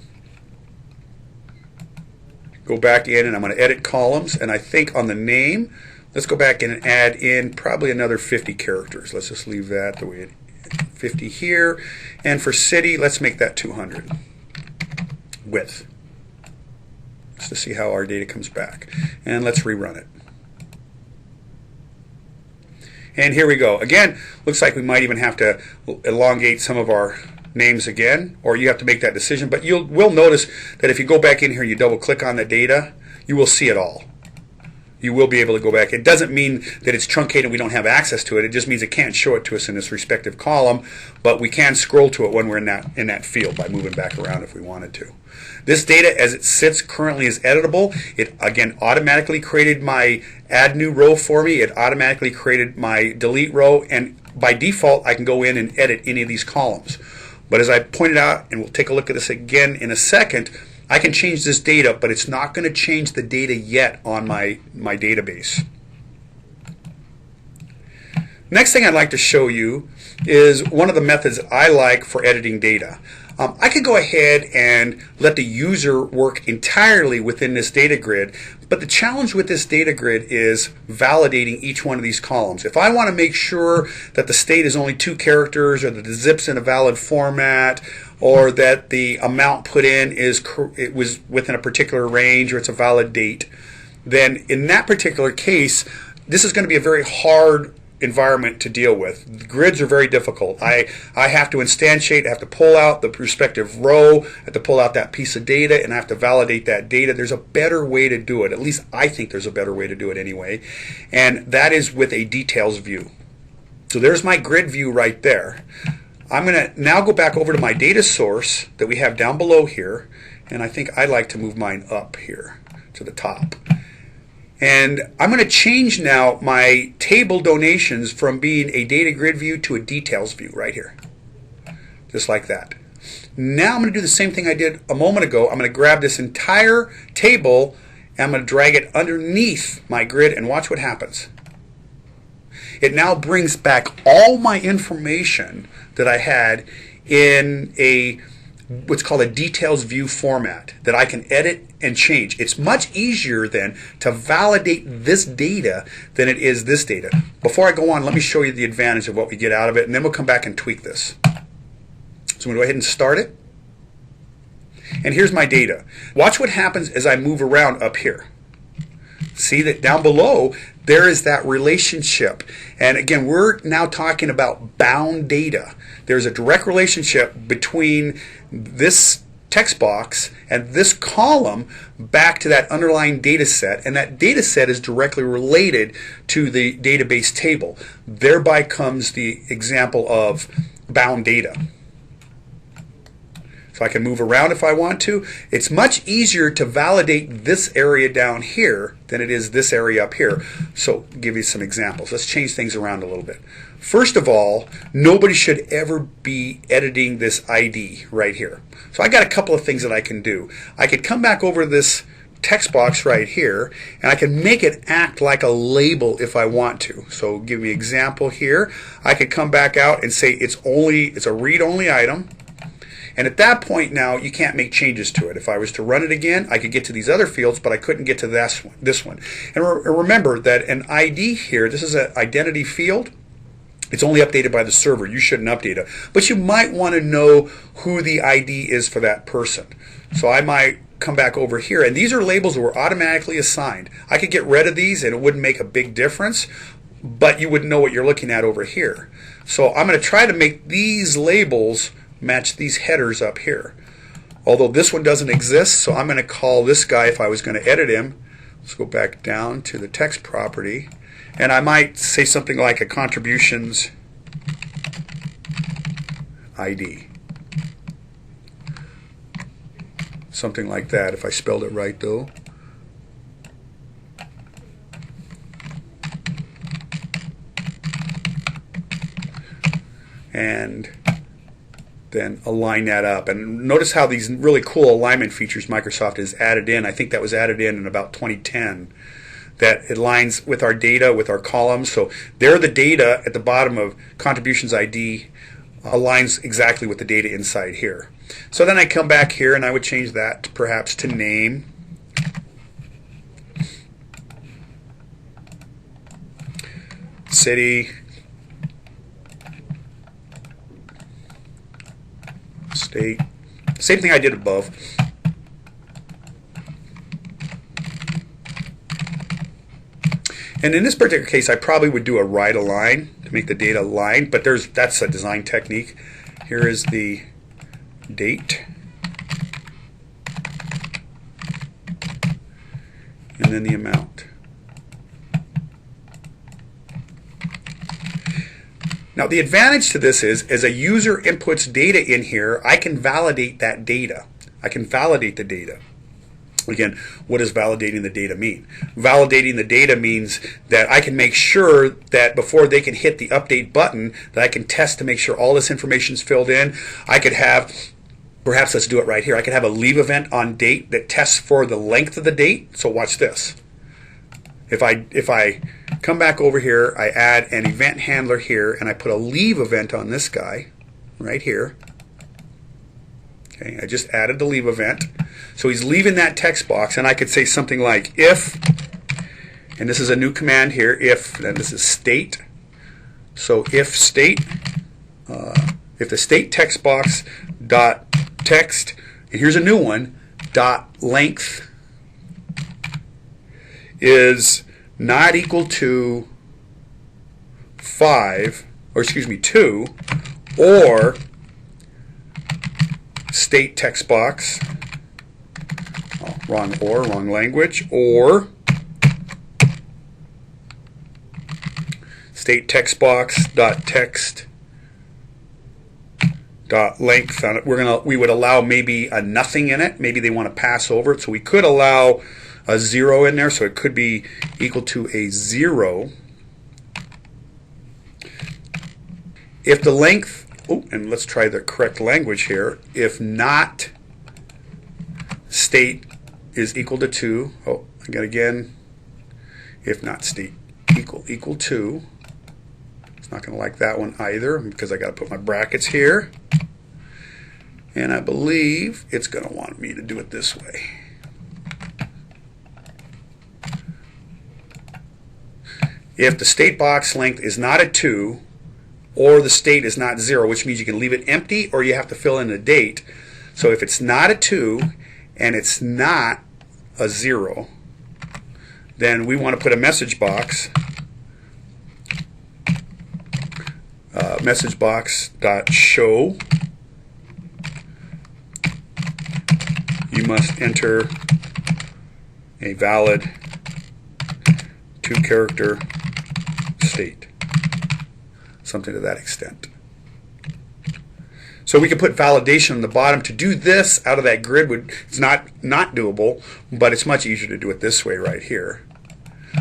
S1: Go back in and I'm going to edit columns, and I think on the name, let's go back in and add in probably another 50 characters. Let's just leave that the way it is. 50 here. And for city, let's make that 200. Width. Just to see how our data comes back. And let's rerun it. And here we go. Again, looks like we might even have to elongate some of our names again, or you have to make that decision. But you will notice that if you go back in here and you double click on the data, you will see it all. You will be able to go back. It doesn't mean that it's truncated and we don't have access to it. It just means it can't show it to us in this respective column, but we can scroll to it when we're in that field by moving back around if we wanted to. This data as it sits currently is editable. It again automatically created my add new row for me. It automatically created my delete row, and by default I can go in and edit any of these columns. But as I pointed out, and we'll take a look at this again in a second, I can change this data, but it's not going to change the data yet on my database. Next thing I'd like to show you is one of the methods I like for editing data. I could go ahead and let the user work entirely within this data grid, but the challenge with this data grid is validating each one of these columns. If I want to make sure that the state is only 2 characters, or that the zip's in a valid format, or that the amount put in it was within a particular range, or it's a valid date, then in that particular case, this is going to be a very hard environment to deal with. The grids are very difficult. I have to instantiate, I have to pull out the respective row, I have to pull out that piece of data, and I have to validate that data. There's a better way to do it. At least I think there's a better way to do it anyway, and that is with a details view. So there's my grid view right there. I'm going to now go back over to my data source that we have down below here, and I think I'd like to move mine up here to the top. And I'm going to change now my table donations from being a data grid view to a details view right here. Just like that. Now I'm going to do the same thing I did a moment ago. I'm going to grab this entire table and I'm going to drag it underneath my grid, and watch what happens. It now brings back all my information that I had in what's called a details view format that I can edit and change. It's much easier then to validate this data than it is this data. Before I go on, let me show you the advantage of what we get out of it, and then we'll come back and tweak this. So I'm going to go ahead and start it. And here's my data. Watch what happens as I move around up here. See that down below there is that relationship, and again we're now talking about bound data. There's a direct relationship between this text box and this column back to that underlying data set, and that data set is directly related to the database table. Thereby comes the example of bound data. So I can move around if I want to. It's much easier to validate this area down here than it is this area up here. So I'll give you some examples. Let's change things around a little bit. First of all, nobody should ever be editing this ID right here. So I got a couple of things that I can do. I could come back over this text box right here, and I can make it act like a label if I want to. So give me an example here. I could come back out and say it's a read-only item. And at that point now, you can't make changes to it. If I was to run it again, I could get to these other fields, but I couldn't get to this one. And remember that an ID here, this is an identity field. It's only updated by the server. You shouldn't update it. But you might want to know who the ID is for that person. So I might come back over here. And these are labels that were automatically assigned. I could get rid of these and it wouldn't make a big difference, but you would know what you're looking at over here. So I'm going to try to make these labels match these headers up here. Although this one doesn't exist, so I'm going to call this guy, if I was going to edit him, let's go back down to the text property, and I might say something like a contributions ID. Something like that, if I spelled it right though. And then align that up. And notice how these really cool alignment features Microsoft has added in. I think that was added in about 2010. That it aligns with our data, with our columns. So there the data at the bottom of contributions ID aligns exactly with the data inside here. So then I come back here and I would change that perhaps to name. City. State. Same thing I did above. And in this particular case, I probably would do a right align to make the data align, but that's a design technique. Here is the date. And then the amount. Now the advantage to this is, as a user inputs data in here, I can validate that data. I can validate the data. Again, what does validating the data mean? Validating the data means that I can make sure that before they can hit the update button, that I can test to make sure all this information is filled in. I could have, perhaps let's do it right here, I could have a leave event on date that tests for the length of the date. So watch this. If I come back over here, I add an event handler here, and I put a leave event on this guy right here. Okay, I just added the leave event. So he's leaving that text box, and I could say something like if, and this is a new command here, if, then this is state. So if state, if the state text box dot text, and here's a new one, dot length is not equal to 5, or excuse me, 2, or state text box, wrong language, or state text box dot text dot length. We would allow maybe a nothing in it. Maybe they want to pass over it, so we could allow a 0 in there, so it could be equal to a 0. If the length, and let's try the correct language here, if not state is equal to 2, again, if not state equal to, it's not going to like that one either because I got to put my brackets here, and I believe it's going to want me to do it this way. If the state box length is not a 2, or the state is not 0, which means you can leave it empty or you have to fill in a date. So if it's not a 2 and it's not a 0, then we want to put a message box, message box dot show. You must enter a valid 2-character state, something to that extent. So we can put validation on the bottom. To do this out of that grid it's not doable, but it's much easier to do it this way right here.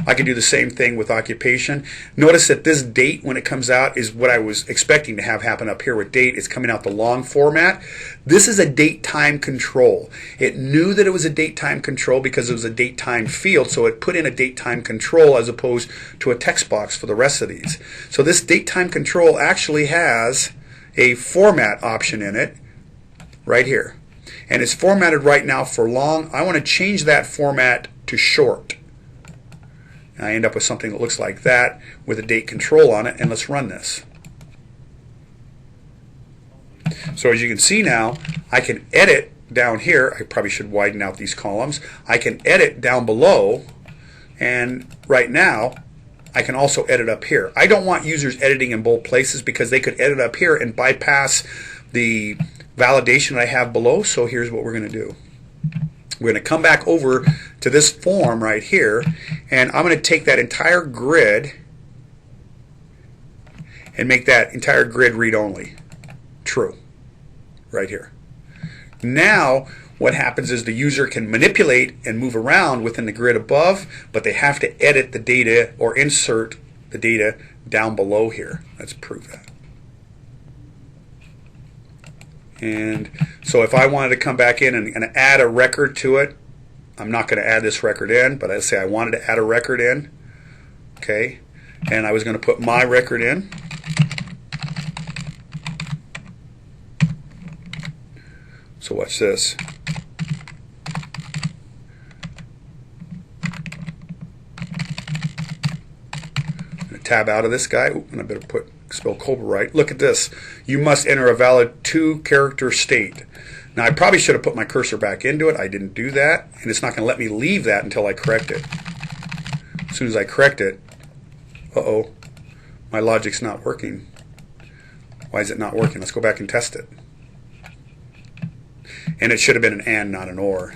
S1: I can do the same thing with occupation. Notice that this date, when it comes out, is what I was expecting to have happen up here with date. It's coming out the long format. This is a date time control. It knew that it was a date time control because it was a date time field, so it put in a date time control as opposed to a text box for the rest of these. So this date time control actually has a format option in it right here. And it's formatted right now for long. I want to change that format to short. I end up with something that looks like that with a date control on it, and let's run this. So as you can see now, I can edit down here. I probably should widen out these columns. I can edit down below, and right now I can also edit up here. I don't want users editing in both places because they could edit up here and bypass the validation that I have below. So here's what we're going to do. We're going to come back over to this form right here, and I'm going to take that entire grid and make that entire grid read-only true right here. Now what happens is the user can manipulate and move around within the grid above, but they have to edit the data or insert the data down below here. Let's prove that. And so if I wanted to come back in and add a record to it, I'm not going to add this record in, but let's say I wanted to add a record in, okay, and I was going to put my record in. So watch this. I'm going to tab out of this guy, and I better spell Cobra right. Look at this. You must enter a valid 2-character state. Now I probably should have put my cursor back into it. I didn't do that, and it's not going to let me leave that until I correct it. As soon as I correct it, uh-oh, my logic's not working. Why is it not working? Let's go back and test it. And it should have been an and, not an or.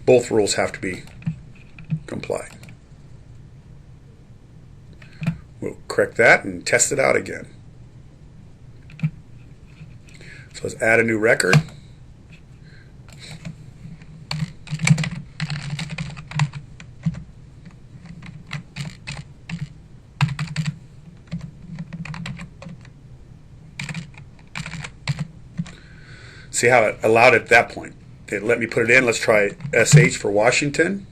S1: Both rules have to be complied. We'll correct that and test it out again. So let's add a new record. See how it allowed it at that point. It let me put it in. Let's try SH for Washington.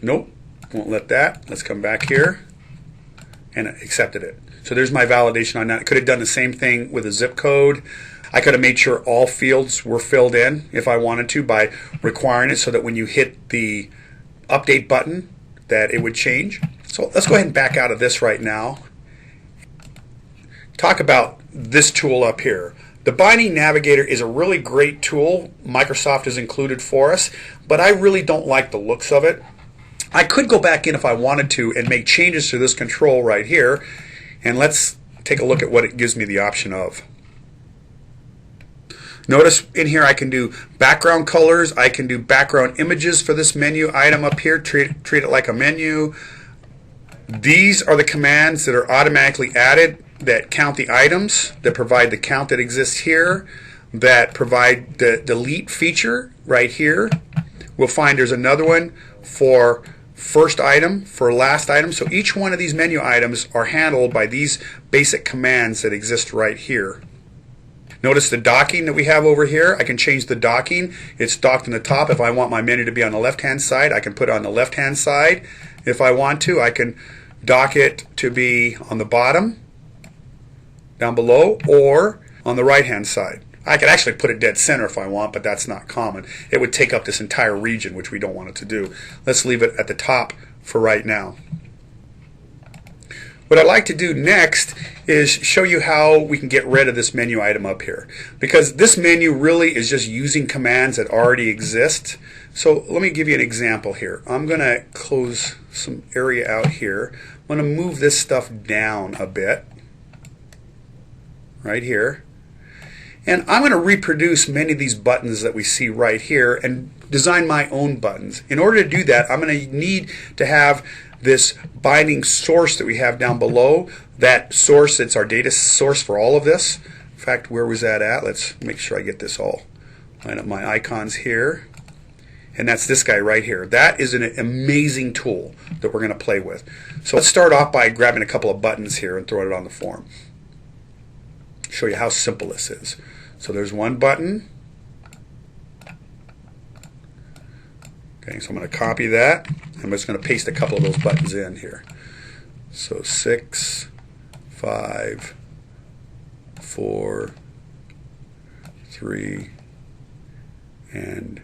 S1: Nope, won't let that. Let's come back here, and it accepted it. So there's my validation on that. I could have done the same thing with a zip code. I could have made sure all fields were filled in if I wanted to by requiring it so that when you hit the update button that it would change. So let's go ahead and back out of this right now. Talk about this tool up here. The Binding Navigator is a really great tool. Microsoft has included for us, but I really don't like the looks of it. I could go back in if I wanted to and make changes to this control right here, and let's take a look at what it gives me the option of. Notice in here I can do background colors, I can do background images for this menu item up here, treat it like a menu. These are the commands that are automatically added that count the items, that provide the count that exists here, that provide the delete feature right here. We'll find there's another one for first item, for last item. So each one of these menu items are handled by these basic commands that exist right here. Notice the docking that we have over here. I can change the docking. It's docked on the top. If I want my menu to be on the left-hand side, I can put it on the left-hand side. If I want to, I can dock it to be on the bottom, down below, or on the right-hand side. I could actually put it dead center if I want, but that's not common. It would take up this entire region, which we don't want it to do. Let's leave it at the top for right now. What I'd like to do next is show you how we can get rid of this menu item up here, because this menu really is just using commands that already exist. So let me give you an example here. I'm going to close some area out here. I'm going to move this stuff down a bit right here, and I'm going to reproduce many of these buttons that we see right here and design my own buttons. In order to do that, I'm going to need to have this binding source that we have down below. That source, it's our data source for all of this. In fact, where was that at? Let's make sure I get this all. Line up my icons here. and that's this guy right here. That is an amazing tool that we're going to play with. So let's start off by grabbing a couple of buttons here and throwing it on the form. Show you how simple this is. So there's one button. Okay, so I'm going to copy that. I'm just going to paste a couple of those buttons in here. So 6, 5, 4, 3, and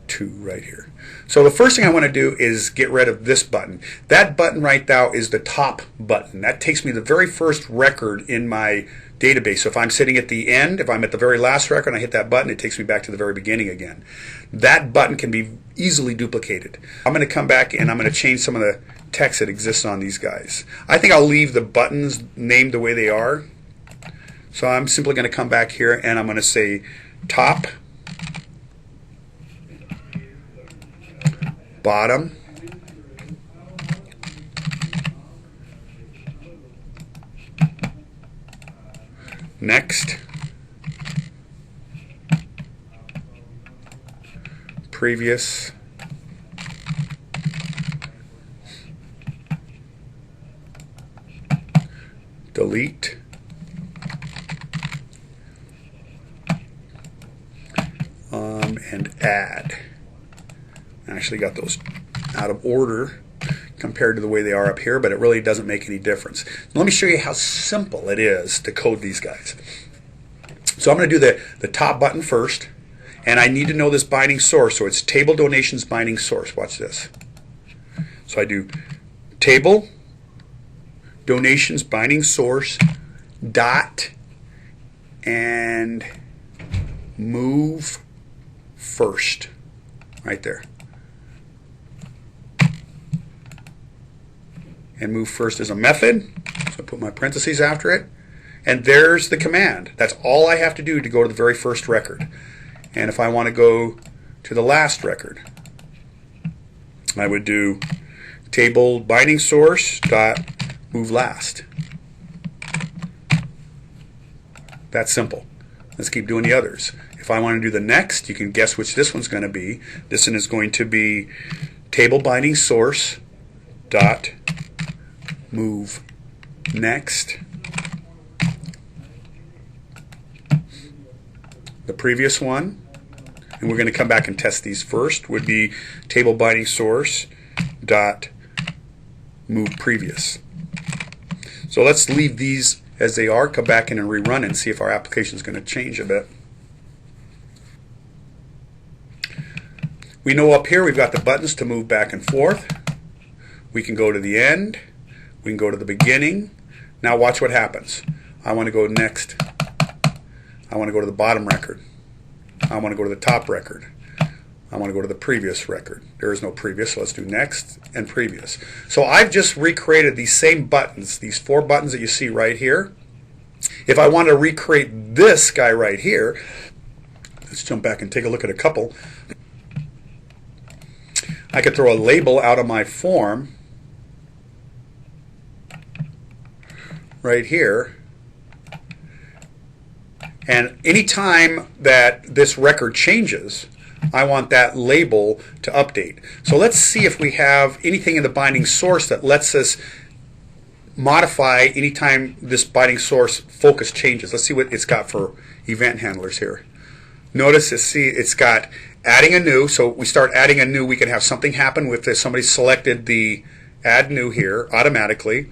S1: 2 right here. So the first thing I want to do is get rid of this button. That button right now is the top button. That takes me to the very first record in my database. So if I'm sitting at the end, if I'm at the very last record and I hit that button, it takes me back to the very beginning again. That button can be easily duplicated. I'm going to come back and I'm going to change some of the text that exists on these guys. I think I'll leave the buttons named the way they are. So I'm simply going to come back here and I'm going to say top, bottom, next, previous, delete, and add. I actually got those out of order compared to the way they are up here, but it really doesn't make any difference. Let me show you how simple it is to code these guys. So I'm going to do the top button first, and I need to know this binding source, so it's table donations binding source. Watch this. So I do table donations binding source dot and move first right there. And move first is a method, so I put my parentheses after it, and there's the command. That's all I have to do to go to the very first record. And if I want to go to the last record, I would do table binding source dot move last. That's simple. Let's keep doing the others. If I want to do the next, you can guess which this one's going to be. This one is going to be table binding source dot move next. The previous one, and we're going to come back and test these first, would be table binding source dot move previous. So let's leave these as they are, come back in and rerun and see if our application is going to change a bit. We know up here we've got the buttons to move back and forth. We can go to the end. We can go to the beginning. Now watch what happens. I want to go next. I want to go to the bottom record. I want to go to the top record. I want to go to the previous record. There is no previous, so let's do next and previous. So I've just recreated these same buttons, these 4 buttons that you see right here. If I want to recreate this guy right here, let's jump back and take a look at a couple. I could throw a label out of my form right here, and anytime that this record changes, I want that label to update. So let's see if we have anything in the binding source that lets us modify anytime this binding source focus changes. Let's see what it's got for event handlers here. Notice, it's got adding a new. So we start adding a new, we can have something happen with this. Somebody selected the add new here automatically.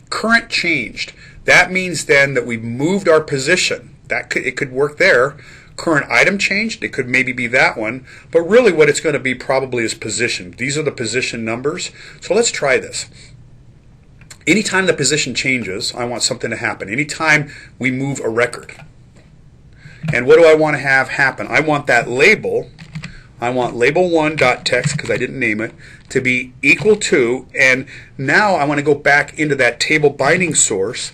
S1: Current changed. That means then that we've moved our position. It could work there. Current item changed. It could maybe be that one. But really what it's going to be probably is position. These are the position numbers. So let's try this. Anytime the position changes, I want something to happen. Anytime we move a record. And what do I want to have happen? I want that label. I want label1.text, because I didn't name it, to be equal to, and now I want to go back into that table binding source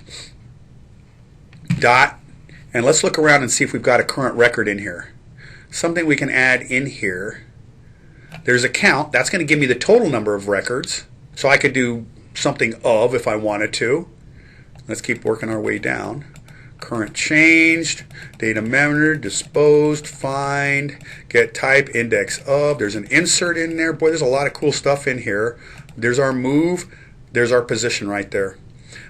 S1: dot, and let's look around and see if we've got a current record in here. Something we can add in here. There's a count. That's going to give me the total number of records. So I could do something of if I wanted to. Let's keep working our way down. current changed, data memory, disposed, find, get type, index of. There's an insert in there. Boy, there's a lot of cool stuff in here. There's our move. There's our position right there.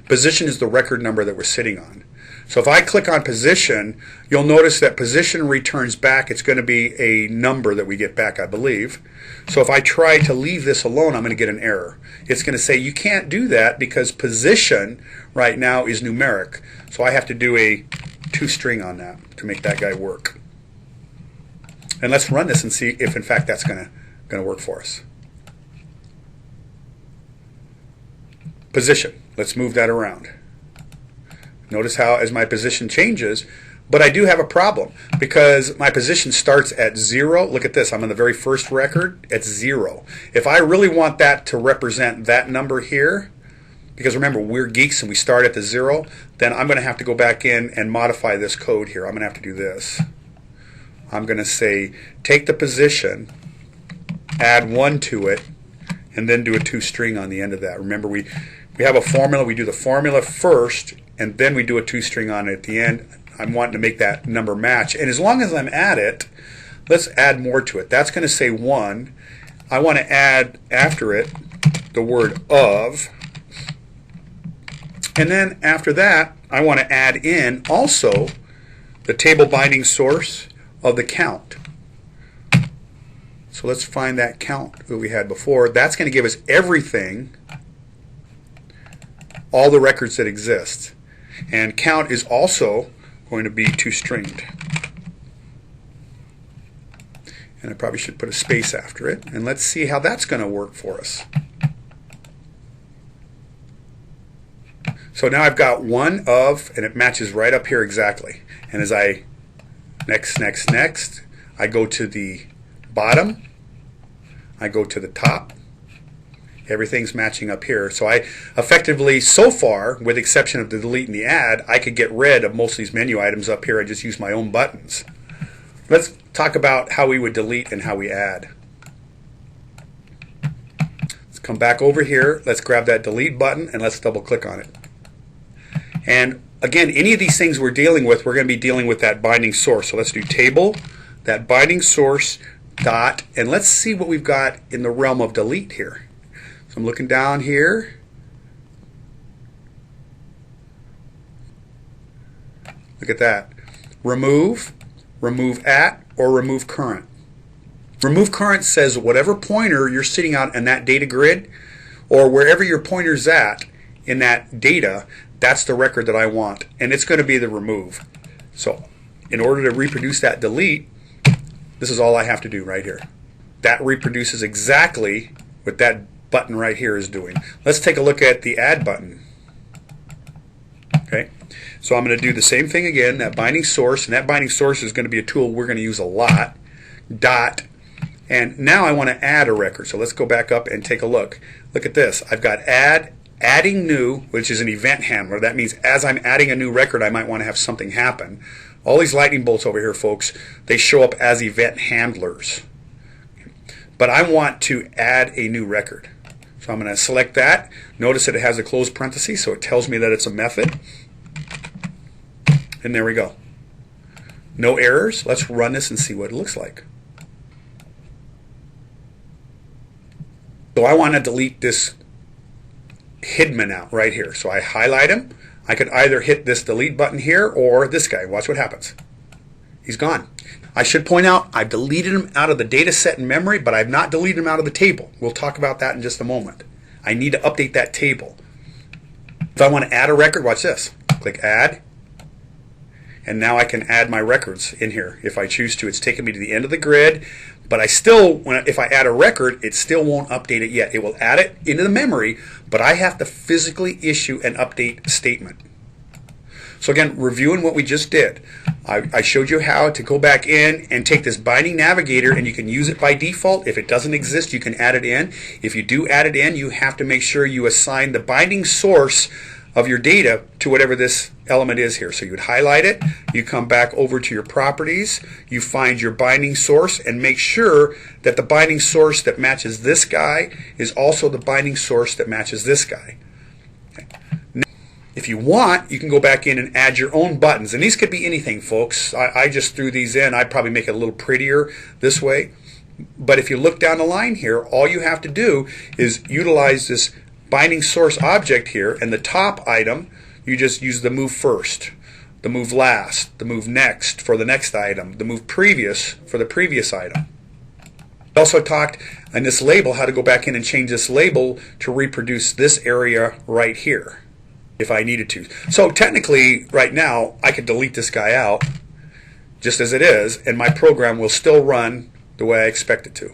S1: Position is the record number that we're sitting on. So if I click on position, you'll notice that position returns back. It's going to be a number that we get back, I believe. So if I try to leave this alone, I'm going to get an error. It's going to say you can't do that because position right now is numeric. So I have to do a toString on that to make that guy work. And let's run this and see if in fact that's going to work for us. Position. Let's move that around. Notice how as my position changes, but I do have a problem because my position starts at 0. Look at this. I'm on the very first record. It's 0. If I really want that to represent that number here, because remember we're geeks and we start at the 0, then I'm going to have to go back in and modify this code here. I'm going to have to do this. I'm going to say take the position, add 1 to it, and then do a toString on the end of that. Remember we have a formula. We do the formula first, and then we do a toString on it at the end. I'm wanting to make that number match. And as long as I'm at it, let's add more to it. That's going to say 1. I want to add after it the word of. And then after that, I want to add in also the table binding source of the count. So let's find that count that we had before. That's going to give us everything, all the records that exist. And count is also going to be toStringed. And I probably should put a space after it. And let's see how that's going to work for us. So now I've got 1 of, and it matches right up here exactly. And as I next, I go to the bottom, I go to the top. Everything's matching up here. So I effectively, so far, with the exception of the delete and the add, I could get rid of most of these menu items up here. I just use my own buttons. Let's talk about how we would delete and how we add. Let's come back over here. Let's grab that delete button and let's double click on it. And again, any of these things we're dealing with, we're going to be dealing with that binding source. So let's do table, that binding source, dot, and let's see what we've got in the realm of delete here. So I'm looking down here. Look at that. Remove, remove at, or remove current. Remove current says whatever pointer you're sitting on in that data grid, or wherever your pointer's at in that data, that's the record that I want. And it's going to be the remove. So in order to reproduce that delete, this is all I have to do right here. That reproduces exactly what that button right here is doing. Let's take a look at the add button. Okay, so I'm going to do the same thing again, that binding source, and that binding source is going to be a tool we're going to use a lot. Dot, and now I want to add a record. So let's go back up and take a look. Look at this. I've got add, adding new, which is an event handler. That means as I'm adding a new record, I might want to have something happen. All these lightning bolts over here, folks, they show up as event handlers. But I want to add a new record. So I'm going to select that. Notice that it has a closed parenthesis, so it tells me that it's a method. And there we go. No errors. Let's run this and see what it looks like. So I want to delete this Hidman out right here. So I highlight him. I could either hit this delete button here or this guy. Watch what happens. He's gone. I should point out I've deleted him out of the data set in memory, but I've not deleted him out of the table. We'll talk about that in just a moment. I need to update that table. If I want to add a record, watch this. Click add. And now I can add my records in here if I choose to. It's taken me to the end of the grid, but I still, if I add a record, it still won't update it yet. It will add it into the memory, but I have to physically issue an update statement. So again, reviewing what we just did, I showed you how to go back in and take this binding navigator, and you can use it by default. If it doesn't exist, you can add it in. If you do add it in, you have to make sure you assign the binding source of your data to whatever this element is here. So you would highlight it, you come back over to your properties, you find your binding source, and make sure that the binding source that matches this guy is also the binding source that matches this guy. If you want, you can go back in and add your own buttons. And these could be anything, folks. I just threw these in. I'd probably make it a little prettier this way. But if you look down the line here, all you have to do is utilize this binding source object here, and the top item, you just use the move first, the move last, the move next for the next item, the move previous for the previous item. I also talked in this label how to go back in and change this label to reproduce this area right here if I needed to. So technically right now I could delete this guy out just as it is, and my program will still run the way I expect it to.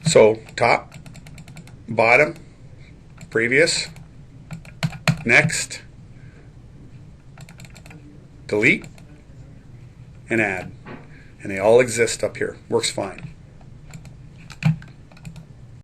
S1: So top, bottom, previous, next, delete, and add. And they all exist up here. Works fine.